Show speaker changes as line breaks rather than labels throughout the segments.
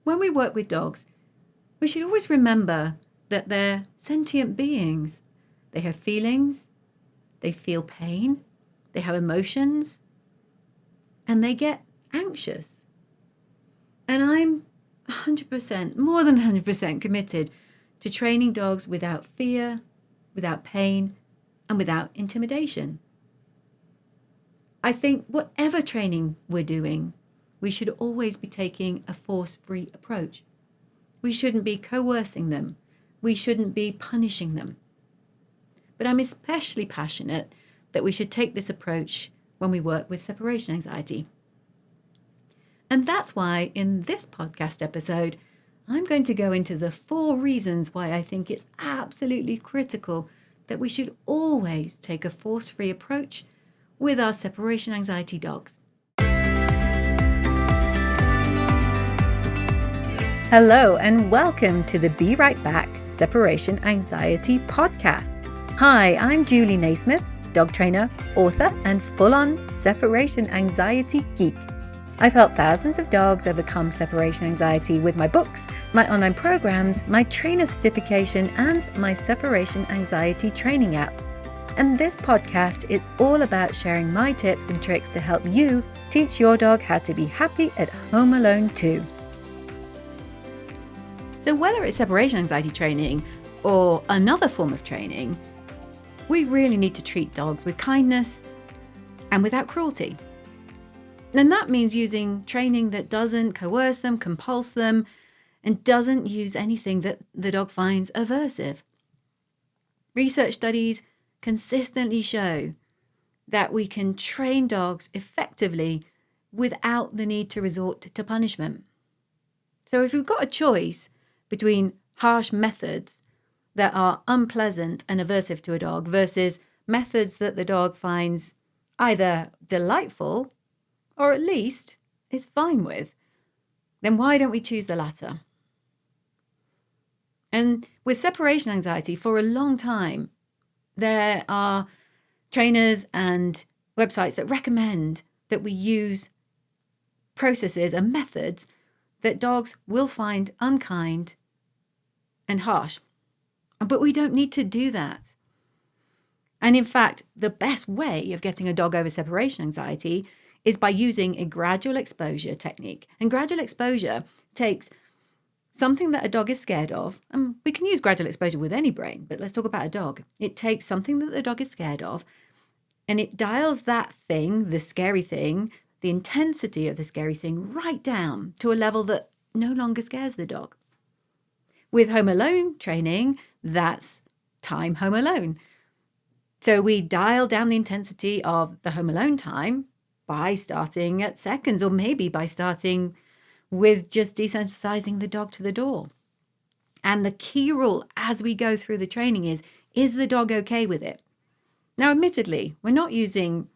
when we work with dogs, we should always remember that they're sentient beings. They have feelings, they feel pain, they have emotions, and they get anxious. And I'm 100%, more than 100% committed to training dogs without fear, without pain, and without intimidation. I think whatever training we're doing, we should always be taking a force-free approach. We shouldn't be coercing them. We shouldn't be punishing them. But I'm especially passionate that we should take this approach when we work with separation anxiety. And that's why in this podcast episode, I'm going to go into the 4 reasons why I think it's absolutely critical that we should always take a force-free approach with our separation anxiety dogs. Hello and welcome to the Be Right Back Separation Anxiety Podcast. Hi, I'm Julie Naismith, dog trainer, author, and full-on separation anxiety geek. I've helped thousands of dogs overcome separation anxiety with my books, my online programs, my trainer certification, and my separation anxiety training app. And this podcast is all about sharing my tips and tricks to help you teach your dog how to be happy at home alone too. So whether it's separation anxiety training or another form of training, we really need to treat dogs with kindness and without cruelty. And that means using training that doesn't coerce them, compulse them, and doesn't use anything that the dog finds aversive. Research studies consistently show that we can train dogs effectively without the need to resort to punishment. So if we've got a choice between harsh methods that are unpleasant and aversive to a dog versus methods that the dog finds either delightful or at least is fine with, then why don't we choose the latter? And with separation anxiety, for a long time, there are trainers and websites that recommend that we use processes and methods that dogs will find unkind and harsh. But we don't need to do that. And in fact, the best way of getting a dog over separation anxiety is by using a gradual exposure technique. And gradual exposure takes something that a dog is scared of, and we can use gradual exposure with any brain, but let's talk about a dog. It takes something that the dog is scared of, and it dials that thing, the scary thing, the intensity of the scary thing, right down to a level that no longer scares the dog. With home alone training, that's time home alone. So we dial down the intensity of the home alone time by starting at seconds, or maybe by starting with just desensitizing the dog to the door. And the key rule as we go through the training is the dog okay with it? Now, admittedly, we're not using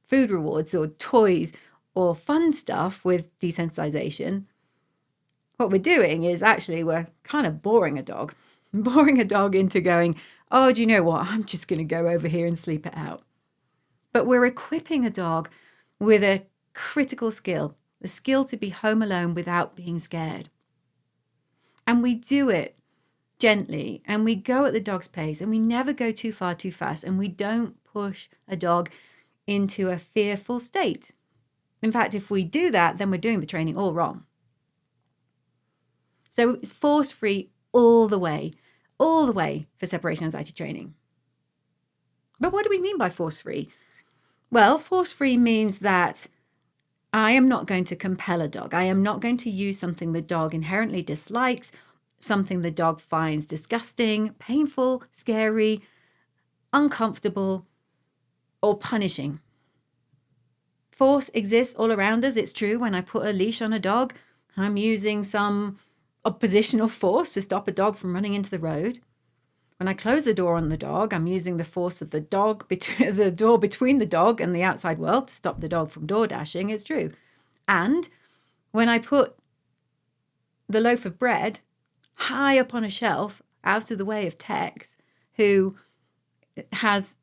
food rewards or toys or fun stuff with desensitization. What we're doing is actually we're kind of boring a dog into going, oh, do you know what? I'm just going to go over here and sleep it out. But we're equipping a dog with a critical skill, the skill to be home alone without being scared. And we do it gently, and we go at the dog's pace, and we never go too far too fast, and we don't push a dog into a fearful state. In fact, if we do that, then we're doing the training all wrong. So it's force-free all the way for separation anxiety training. But what do we mean by force-free? Well, force-free means that I am not going to compel a dog. I am not going to use something the dog inherently dislikes, something the dog finds disgusting, painful, scary, uncomfortable, or punishing. Force exists all around us. It's true. When I put a leash on a dog, I'm using some oppositional force to stop a dog from running into the road. When I close the door on the dog, I'm using the force of the door between the dog and the outside world to stop the dog from door dashing. It's true. And when I put the loaf of bread high up on a shelf out of the way of Tex, who has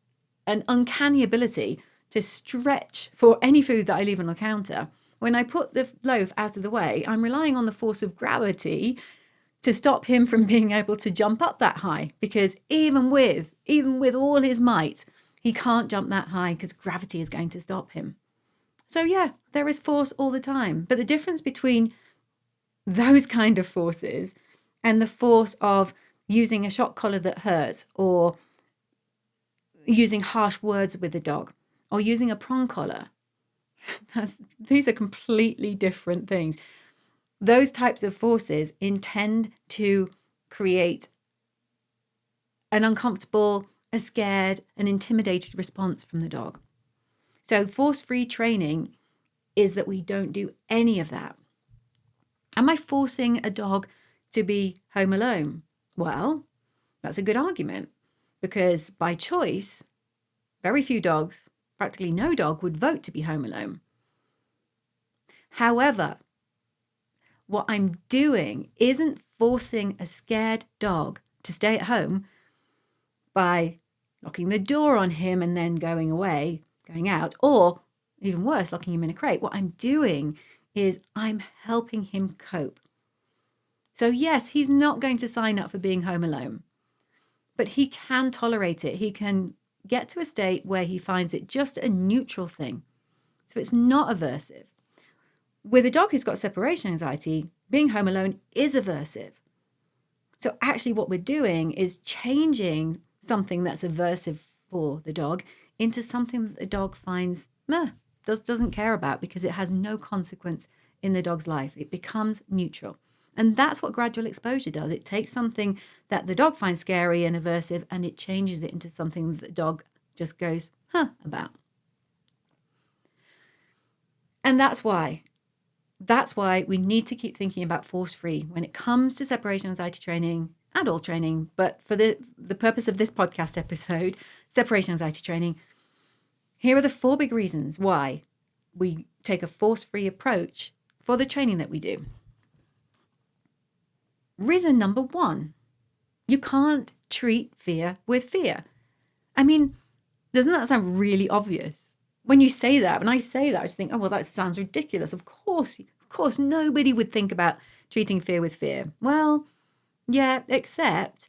an uncanny ability to stretch for any food that I leave on the counter, When I put the loaf out of the way, I'm relying on the force of gravity to stop him from being able to jump up that high, because even with all his might, he can't jump that high because gravity is going to stop him. So yeah, there is force all the time. But the difference between those kind of forces and the force of using a shock collar that hurts, or using harsh words with the dog, or using a prong collar, these are completely different things. Those types of forces intend to create an uncomfortable, a scared, an intimidated response from the dog. So force-free training is that we don't do any of that. Am I forcing a dog to be home alone? Well, that's a good argument, because by choice, very few dogs, practically no dog, would vote to be home alone. However, what I'm doing isn't forcing a scared dog to stay at home by locking the door on him and then going out, or even worse, locking him in a crate. What I'm doing is I'm helping him cope. So yes, he's not going to sign up for being home alone, but he can tolerate it. He can get to a state where he finds it just a neutral thing. So it's not aversive. With a dog who's got separation anxiety, being home alone is aversive. So actually what we're doing is changing something that's aversive for the dog into something that the dog finds doesn't care about, because it has no consequence in the dog's life. It becomes neutral. And that's what gradual exposure does. It takes something that the dog finds scary and aversive, and it changes it into something that the dog just goes, about. And that's why we need to keep thinking about force-free when it comes to separation anxiety training and all training. But for the purpose of this podcast episode, separation anxiety training, here are the 4 big reasons why we take a force-free approach for the training that we do. Reason number 1, you can't treat fear with fear. I mean, doesn't that sound really obvious? When I say that, I just think, oh, well, that sounds ridiculous. Of course, nobody would think about treating fear with fear. Well, yeah, except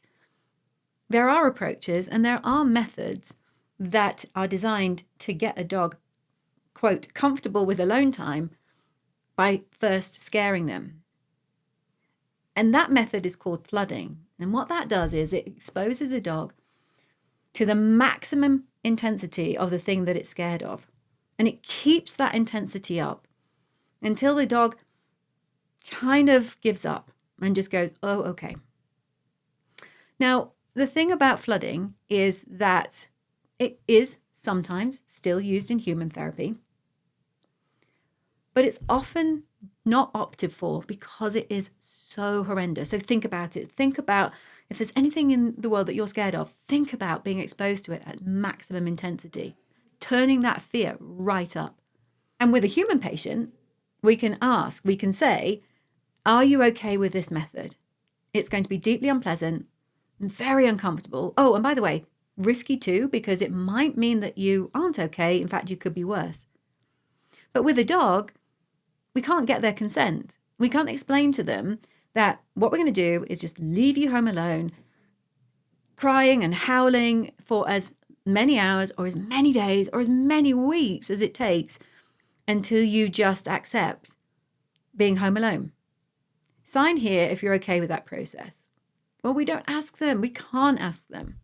there are approaches and there are methods that are designed to get a dog, quote, comfortable with alone time by first scaring them. And that method is called flooding. And what that does is it exposes a dog to the maximum intensity of the thing that it's scared of. And it keeps that intensity up until the dog kind of gives up and just goes, oh, okay. Now, the thing about flooding is that it is sometimes still used in human therapy, but it's often not opted for because it is so horrendous. So think about it. Think about if there's anything in the world that you're scared of, think about being exposed to it at maximum intensity, turning that fear right up. And with a human patient, we can say, are you okay with this method? It's going to be deeply unpleasant and very uncomfortable. Oh, and by the way, risky too, because it might mean that you aren't okay. In fact, you could be worse. But with a dog, we can't get their consent. We can't explain to them that what we're going to do is just leave you home alone, crying and howling for as many hours or as many days or as many weeks as it takes until you just accept being home alone. Sign here if you're okay with that process. Well, we don't ask them. We can't ask them.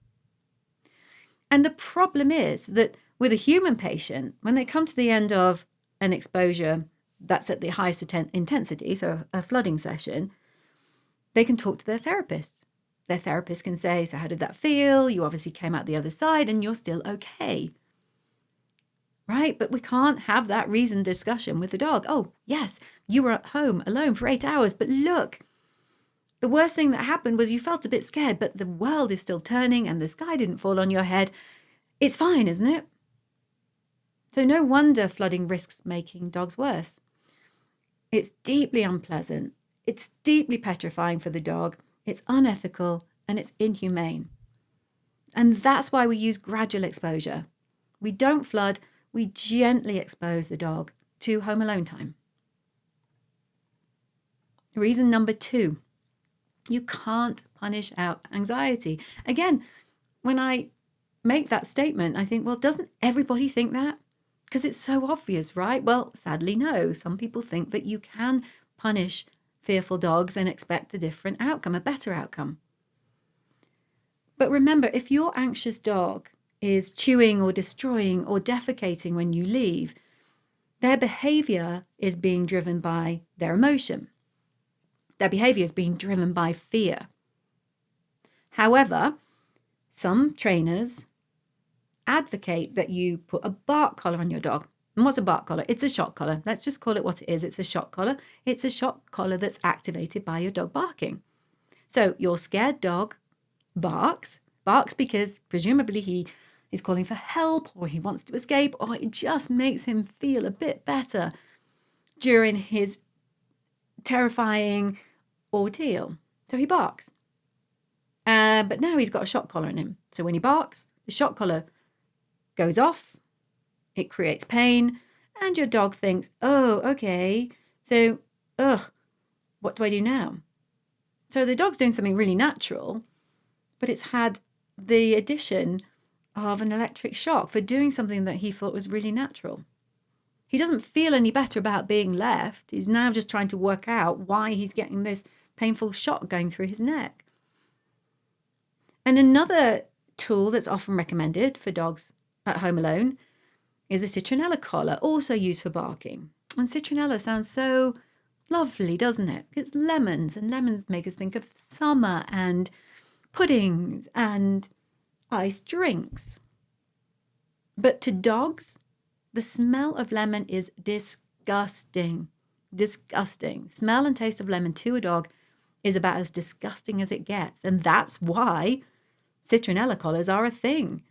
And the problem is that with a human patient, when they come to the end of an exposure that's at the highest intensity, so a flooding session, they can talk to their therapist. Their therapist can say, so how did that feel? You obviously came out the other side and you're still okay. Right? But we can't have that reasoned discussion with the dog. Oh, yes, you were at home alone for 8 hours, but look, the worst thing that happened was you felt a bit scared, but the world is still turning and the sky didn't fall on your head. It's fine, isn't it? So no wonder flooding risks making dogs worse. It's deeply unpleasant. It's deeply petrifying for the dog. It's unethical and it's inhumane. And that's why we use gradual exposure. We don't flood, we gently expose the dog to home alone time. Reason number 2, you can't punish out anxiety. Again, when I make that statement, I think, well, doesn't everybody think that? Because it's so obvious, right? Well, sadly, no. Some people think that you can punish fearful dogs and expect a different outcome, a better outcome. But remember, if your anxious dog is chewing or destroying or defecating when you leave, their behavior is being driven by their emotion. Their behavior is being driven by fear. However, some trainers advocate that you put a bark collar on your dog. And what's a bark collar? It's a shock collar. Let's just call it what it is. It's a shock collar. It's a shock collar that's activated by your dog barking. So your scared dog barks because presumably he is calling for help, or he wants to escape, or it just makes him feel a bit better during his terrifying ordeal. So he barks. But now he's got a shock collar on him. So when he barks, the shock collar goes off, it creates pain, and your dog thinks, oh, okay, so, what do I do now? So the dog's doing something really natural, but it's had the addition of an electric shock for doing something that he thought was really natural. He doesn't feel any better about being left. He's now just trying to work out why he's getting this painful shock going through his neck. And another tool that's often recommended for dogs at home alone is a citronella collar, also used for barking. And citronella sounds so lovely, doesn't it? It's lemons, and lemons make us think of summer and puddings and iced drinks. But to dogs, the smell of lemon is disgusting. Disgusting. Smell and taste of lemon to a dog is about as disgusting as it gets. And that's why citronella collars are a thing.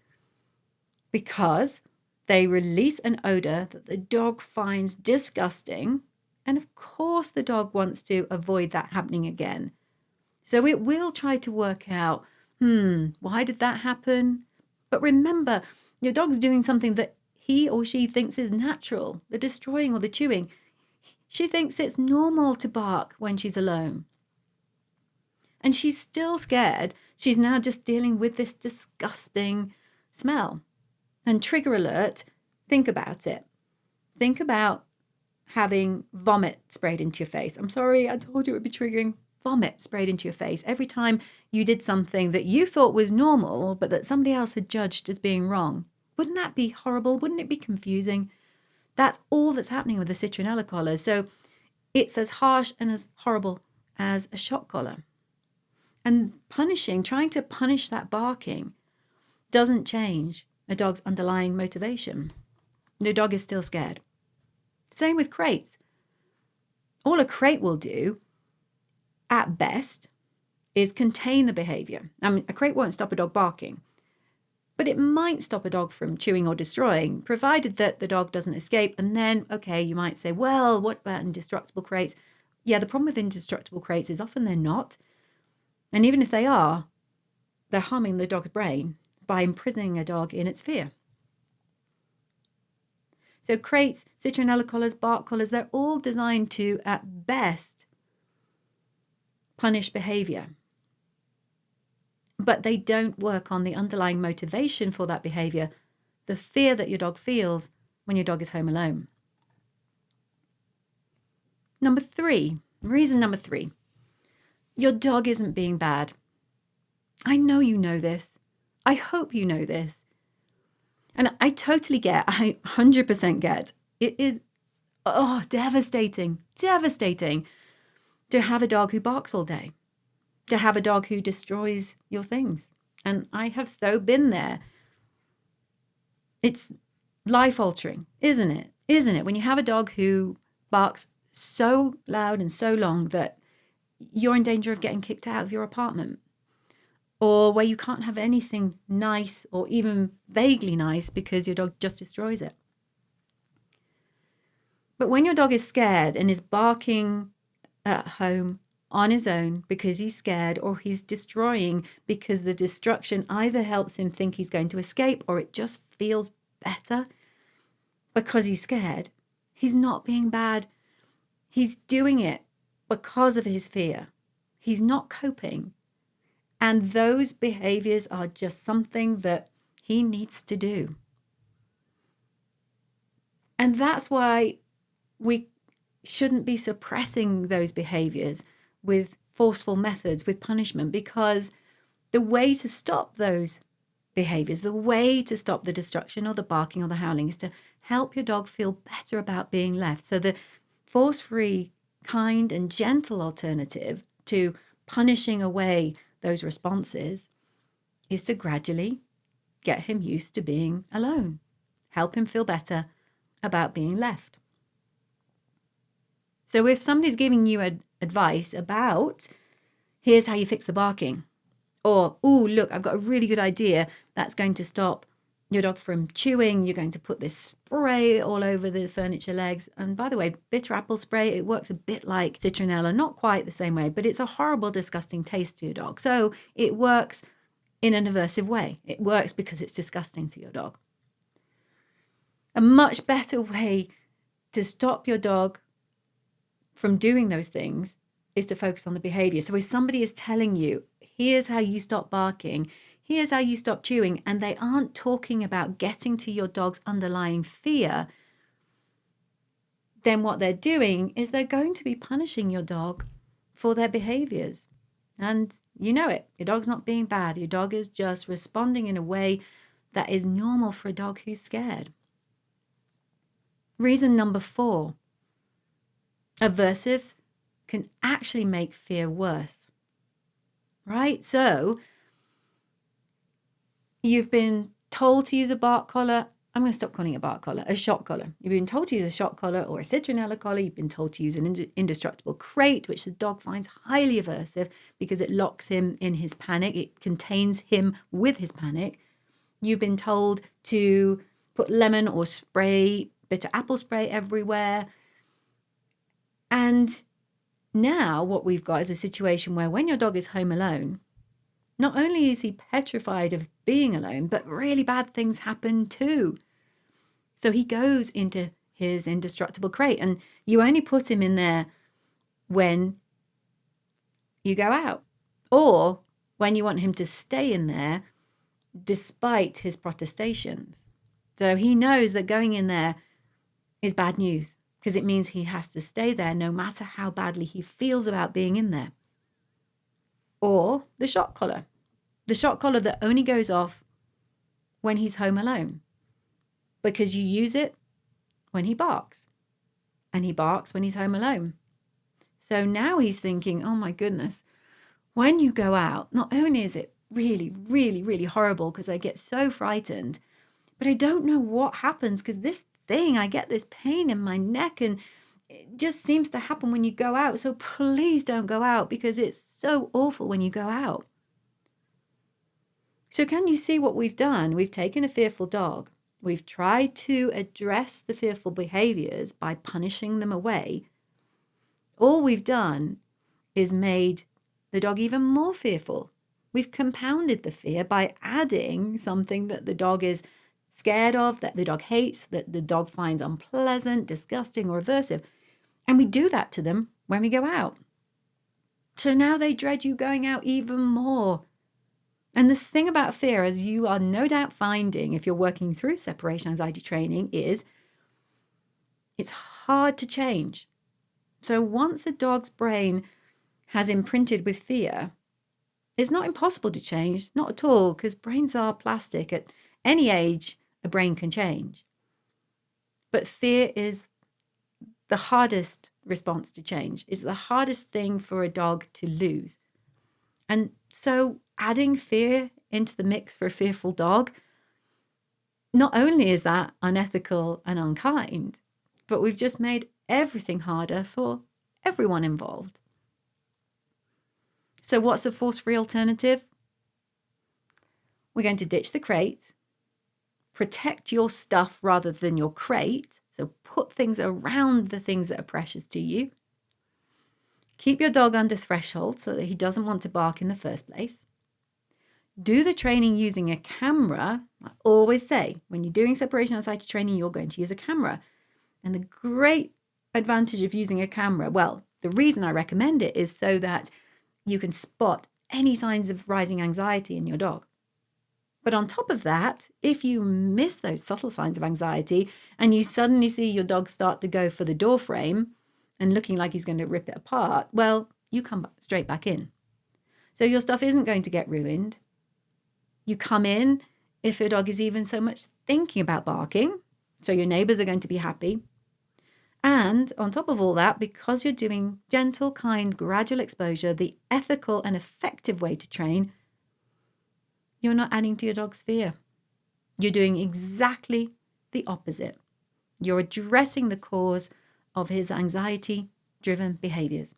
Because they release an odor that the dog finds disgusting. And of course, the dog wants to avoid that happening again. So it will try to work out, why did that happen? But remember, your dog's doing something that he or she thinks is natural, the destroying or the chewing. She thinks it's normal to bark when she's alone. And she's still scared. She's now just dealing with this disgusting smell. And trigger alert, think about it. Think about having vomit sprayed into your face. I'm sorry, I told you it would be triggering. Vomit sprayed into your face every time you did something that you thought was normal, but that somebody else had judged as being wrong. Wouldn't that be horrible? Wouldn't it be confusing? That's all that's happening with the citronella collar. So it's as harsh and as horrible as a shock collar. And trying to punish that barking doesn't change a dog's underlying motivation. The dog is still scared. Same with crates. All a crate will do, at best, is contain the behavior. I mean, a crate won't stop a dog barking, but it might stop a dog from chewing or destroying, provided that the dog doesn't escape. And then, okay, you might say, well, what about indestructible crates? Yeah, the problem with indestructible crates is often they're not. And even if they are, they're harming the dog's brain by imprisoning a dog in its fear. So crates, citronella collars, bark collars, they're all designed to, at best, punish behavior. But they don't work on the underlying motivation for that behavior, the fear that your dog feels when your dog is home alone. Reason number 3, your dog isn't being bad. I know you know this. I hope you know this. And I totally get, I 100% get, it is devastating to have a dog who barks all day, to have a dog who destroys your things. And I have so been there. It's life-altering, isn't it? Isn't it? When you have a dog who barks so loud and so long that you're in danger of getting kicked out of your apartment, or where you can't have anything nice or even vaguely nice because your dog just destroys it. But when your dog is scared and is barking at home on his own because he's scared, or he's destroying because the destruction either helps him think he's going to escape, or it just feels better because he's scared, he's not being bad. He's doing it because of his fear. He's not coping. And those behaviors are just something that he needs to do. And that's why we shouldn't be suppressing those behaviors with forceful methods, with punishment, because the way to stop those behaviors, the way to stop the destruction or the barking or the howling, is to help your dog feel better about being left. So the force-free, kind and gentle alternative to punishing away those responses is to gradually get him used to being alone, help him feel better about being left. So if somebody's giving you advice about, here's how you fix the barking, or, oh, look, I've got a really good idea that's going to stop your dog from chewing. You're going to put this spray all over the furniture legs. And by the way, bitter apple spray, it works a bit like citronella, not quite the same way, but it's a horrible, disgusting taste to your dog. So it works in an aversive way. It works because it's disgusting to your dog. A much better way to stop your dog from doing those things is to focus on the behavior. So if somebody is telling you, here's how you stop barking, here's how you stop chewing, and they aren't talking about getting to your dog's underlying fear, then what they're doing is they're going to be punishing your dog for their behaviors. And you know it. Your dog's not being bad. Your dog is just responding in a way that is normal for a dog who's scared. Reason number 4. Aversives can actually make fear worse. Right? So you've been told to use a bark collar. I'm going to stop calling it a bark collar, a shock collar. You've been told to use a shock collar or a citronella collar. You've been told to use an indestructible crate, which the dog finds highly aversive because it locks him in his panic. It contains him with his panic. You've been told to put lemon or spray, bitter apple spray everywhere. And now what we've got is a situation where when your dog is home alone, not only is he petrified of being alone, but really bad things happen too. So he goes into his indestructible crate, and you only put him in there when you go out or when you want him to stay in there despite his protestations. So he knows that going in there is bad news because it means he has to stay there no matter how badly he feels about being in there. Or the shock collar that only goes off when he's home alone because you use it when he barks, and he barks when he's home alone. So now he's thinking, oh my goodness, when you go out, not only is it really, really, really horrible because I get so frightened, but I don't know what happens because this thing, I get this pain in my neck and it just seems to happen when you go out. So please don't go out because it's so awful when you go out. So can you see what we've done? We've taken a fearful dog. We've tried to address the fearful behaviors by punishing them away. All we've done is made the dog even more fearful. We've compounded the fear by adding something that the dog is scared of, that the dog hates, that the dog finds unpleasant, disgusting, or aversive. And we do that to them when we go out. So now they dread you going out even more. And the thing about fear, as you are no doubt finding if you're working through separation anxiety training, is it's hard to change. So once a dog's brain has imprinted with fear, it's not impossible to change, not at all, because brains are plastic. At any age, a brain can change. But fear is the hardest response to change. It's the hardest thing for a dog to lose. And so adding fear into the mix for a fearful dog, not only is that unethical and unkind, but we've just made everything harder for everyone involved. So what's the force-free alternative? We're going to ditch the crate, protect your stuff rather than your crate. So put things around the things that are precious to you. Keep your dog under threshold so that he doesn't want to bark in the first place. Do the training using a camera. I always say, when you're doing separation anxiety training, you're going to use a camera. And the great advantage of using a camera, well, The reason I recommend it is so that you can spot any signs of rising anxiety in your dog. But on top of that, if you miss those subtle signs of anxiety and you suddenly see your dog start to go for the door frame and looking like he's going to rip it apart, well, you come straight back in. So your stuff isn't going to get ruined. You come in if your dog is even so much thinking about barking, so your neighbors are going to be happy. And on top of all that, because you're doing gentle, kind, gradual exposure, the ethical and effective way to train, you're not adding to your dog's fear. You're doing exactly the opposite. You're addressing the cause of his anxiety-driven behaviors.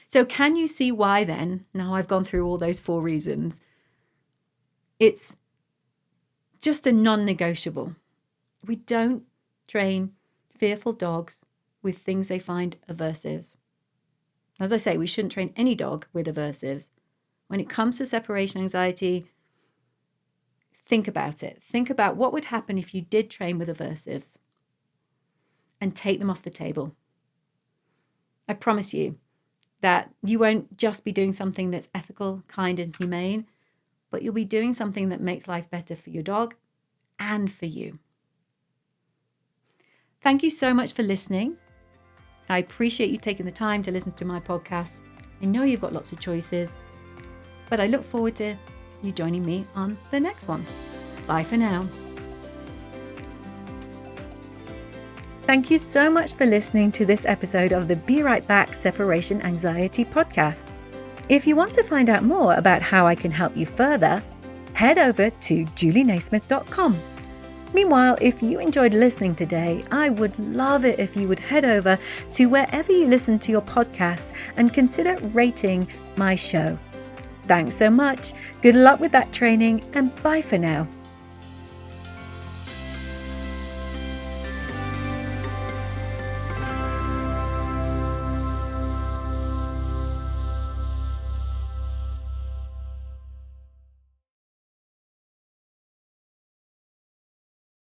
So can you see why then, now I've gone through all those 4 reasons, it's just a non-negotiable. We don't train fearful dogs with things they find aversives. As I say, we shouldn't train any dog with aversives. When it comes to separation anxiety, think about it. Think about what would happen if you did train with aversives and take them off the table. I promise you that you won't just be doing something that's ethical, kind, and humane, but you'll be doing something that makes life better for your dog and for you. Thank you so much for listening. I appreciate you taking the time to listen to my podcast. I know you've got lots of choices, but I look forward to you joining me on the next one. Bye for now. Thank you so much for listening to this episode of the Be Right Back Separation Anxiety podcast. If you want to find out more about how I can help you further, head over to julienaismith.com. Meanwhile, if you enjoyed listening today, I would love it if you would head over to wherever you listen to your podcast and consider rating my show. Thanks so much. Good luck with that training, and bye for now.